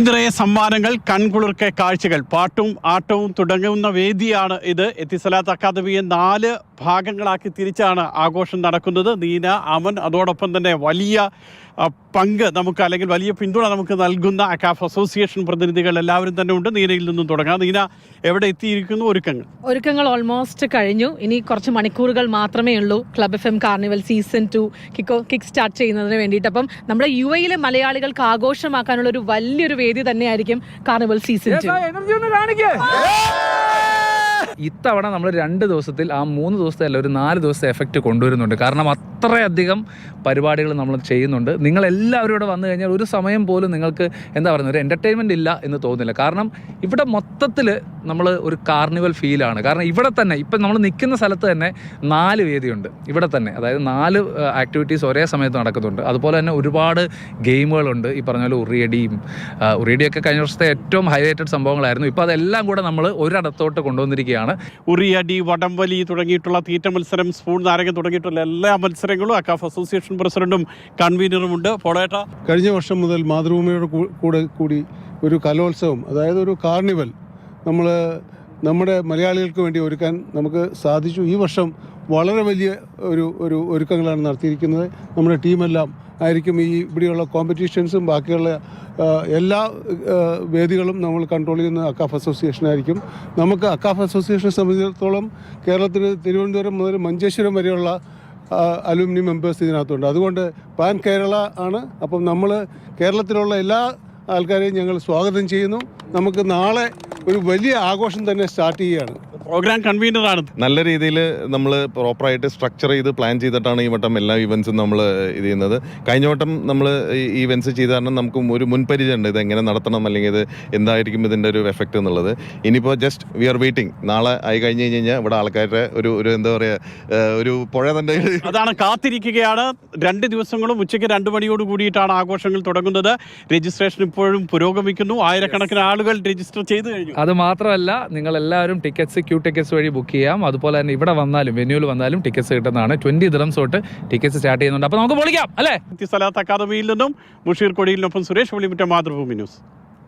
ഇത്രയ സമ്മാനങ്ങൾ, കൺകുളിർക്കെ കാഴ്ചകൾ, പാട്ടും ആട്ടവും തുടങ്ങുന്ന വേദിയാണ് ഇത്. എത്തിസലാത്ത് അക്കാദമിയെ 4 ഭാഗങ്ങളാക്കി തിരിച്ചാണ് ആഘോഷം നടക്കുന്നത്. നീന, അമൻ, അതോടൊപ്പം തന്നെ വലിയ പങ്ക് നമുക്ക് അല്ലെങ്കിൽ വലിയ പിന്തുണ നമുക്ക് നൽകുന്ന അക്കാഫ് അസോസിയേഷൻ പ്രതിനിധികൾ എല്ലാവരും തന്നെ ഉണ്ട്. നീനയിൽ നിന്നും തുടങ്ങാം. നീന, എവിടെ എത്തിയിരിക്കുന്നു? ഒരുക്കങ്ങൾ ഓൾമോസ്റ്റ് കഴിഞ്ഞു. ഇനി കുറച്ച് മണിക്കൂറുകൾ മാത്രമേ ഉള്ളൂ club FM carnival season 2 kick start ചെയ്യുന്നതിന് വേണ്ടിയിട്ട്. അപ്പം നമ്മുടെ UAE മലയാളികൾക്ക് ആഘോഷമാക്കാനുള്ള ഒരു വലിയൊരു വേദി തന്നെയായിരിക്കും കാർണിവൽ സീസൺ 2. ഇത്തവണ നമ്മൾ 2 ദിവസത്തിൽ 3 ദിവസത്തെ അല്ല, ഒരു 4 ദിവസത്തെ എഫക്റ്റ് കൊണ്ടുവരുന്നുണ്ട്. കാരണം അത്രയധികം പരിപാടികൾ നമ്മൾ ചെയ്യുന്നുണ്ട്. നിങ്ങളെല്ലാവരും ഇവിടെ വന്നു കഴിഞ്ഞാൽ ഒരു സമയം പോലും നിങ്ങൾക്ക് എന്താ പറയുന്നത്, ഒരു എൻ്റർടൈൻമെൻറ്റ് ഇല്ല എന്ന് തോന്നുന്നില്ല. കാരണം ഇവിടെ മൊത്തത്തിൽ നമ്മൾ ഒരു കാർണിവൽ ഫീലാണ്. കാരണം ഇവിടെ തന്നെ ഇപ്പം നമ്മൾ നിൽക്കുന്ന സ്ഥലത്ത് തന്നെ 4 വേദിയുണ്ട് ഇവിടെ തന്നെ. അതായത് 4 ആക്ടിവിറ്റീസ് ഒരേ സമയത്ത് നടക്കുന്നുണ്ട്. അതുപോലെ തന്നെ ഒരുപാട് ഗെയിമുകളുണ്ട്. ഈ പറഞ്ഞ പോലെ ഉറിയടിയൊക്കെ കഴിഞ്ഞ വർഷത്തെ ഏറ്റവും ഹൈലൈറ്റഡ് സംഭവങ്ങളായിരുന്നു. ഇപ്പോൾ അതെല്ലാം കൂടെ നമ്മൾ ഒരിടത്തോട്ട് കൊണ്ടുവന്നിരിക്കുകയാണ്. ഉറിയടി, വടംവലി തുടങ്ങിയിട്ടുള്ള തീറ്റ മത്സരം, സ്പൂൺ നാരങ്ങ തുടങ്ങിയിട്ടുള്ള എല്ലാ മത്സരങ്ങളും അക്കാഫ് അസോസിയേഷൻ പ്രസിഡന്റും കൺവീനറും ഉണ്ട്. പോളേട്ടാ, കഴിഞ്ഞ വർഷം മുതൽ മാതൃഭൂമിയോട് കൂടി ഒരു കലോത്സവം, അതായത് ഒരു കാർണിവൽ നമ്മുടെ മലയാളികൾക്ക് വേണ്ടി ഒരുക്കാൻ നമുക്ക് സാധിച്ചു. ഈ വർഷം വളരെ വലിയ ഒരു ഒരുക്കങ്ങളാണ് നടത്തിയിരിക്കുന്നത്. നമ്മുടെ ടീമെല്ലാം ആയിരിക്കും ഇവിടെയുള്ള കോമ്പറ്റീഷൻസും ബാക്കിയുള്ള എല്ലാ വേദികളും നമ്മൾ കൺട്രോൾ ചെയ്യുന്ന അക്കാഫ് അസോസിയേഷനായിരിക്കും. നമുക്ക് അക്കാഫ് അസോസിയേഷനെ സംബന്ധിച്ചിടത്തോളം കേരളത്തിൽ തിരുവനന്തപുരം മുതൽ മഞ്ചേശ്വരം വരെയുള്ള അലുമിനി മെമ്പേഴ്സ് ഇതിനകത്തുണ്ട്. അതുകൊണ്ട് പാൻ കേരള ആണ്. അപ്പം നമ്മൾ കേരളത്തിലുള്ള എല്ലാ ആൾക്കാരെയും ഞങ്ങൾ സ്വാഗതം ചെയ്യുന്നു. നമുക്ക് നാളെ ഒരു വലിയ ആഘോഷം തന്നെ സ്റ്റാർട്ട് ചെയ്യുകയാണ്. പ്രോഗ്രാം കൺവീനറാണ്. നല്ല രീതിയിൽ നമ്മൾ പ്രോപ്പറായിട്ട് സ്ട്രക്ചർ ചെയ്ത് പ്ലാൻ ചെയ്തിട്ടാണ് ഈ വട്ടം എല്ലാ ഇവൻറ്റ്സും നമ്മൾ ഇത് ചെയ്യുന്നത്. കഴിഞ്ഞ വട്ടം നമ്മൾ ഈ ഇവൻറ്റ്സ് ചെയ്ത കാരണം നമുക്ക് ഒരു മുൻപരിചയം ഉണ്ട്, ഇത് എങ്ങനെ നടത്തണം അല്ലെങ്കിൽ ഇത് എന്തായിരിക്കും ഇതിൻ്റെ ഒരു എഫക്റ്റ് എന്നുള്ളത്. ഇനിയിപ്പോൾ ജസ്റ്റ് വി ആർ വെയിറ്റിംഗ്. നാളെ ആയി കഴിഞ്ഞ് കഴിഞ്ഞാൽ ഇവിടെ ആൾക്കാരുടെ ഒരു എന്താ പറയുക, ഒരു പുഴ തന്നെ അതാണ്, കാത്തിരിക്കുകയാണ്. 2 ദിവസങ്ങളും ഉച്ചയ്ക്ക് 2 മണിയോട് കൂടിയിട്ടാണ് ആഘോഷങ്ങൾ തുടങ്ങുന്നത്. രജിസ്ട്രേഷൻ ഇപ്പോഴും പുരോഗമിക്കുന്നു. ആയിരക്കണക്കിന് ആളുകൾ രജിസ്റ്റർ ചെയ്തു കഴിഞ്ഞു. അത് മാത്രമല്ല, നിങ്ങളെല്ലാവരും ക്യൂ ടിക്കറ്റ്സ് വഴി ബുക്ക് ചെയ്യാം. അതുപോലെ തന്നെ ഇവിടെ വന്നാലും വെന്യൂവിൽ വന്നാലും ടിക്കറ്റ്സ് കിട്ടുന്നതാണ്. 20 ദിറംസ് തൊട്ട് ടിക്കറ്റ്സ് സ്റ്റാർട്ട് ചെയ്യുന്നുണ്ട്. അപ്പോൾ നമുക്ക് പൊളിക്കാം അല്ലേ? എത്തിസലാത്ത് അക്കാദമിയിൽ നിന്നും മുഷീർ കൊടിയിലിനൊപ്പം സുരേഷ് വെളിമുറ്റം, മാതൃഭൂമി ന്യൂസ്.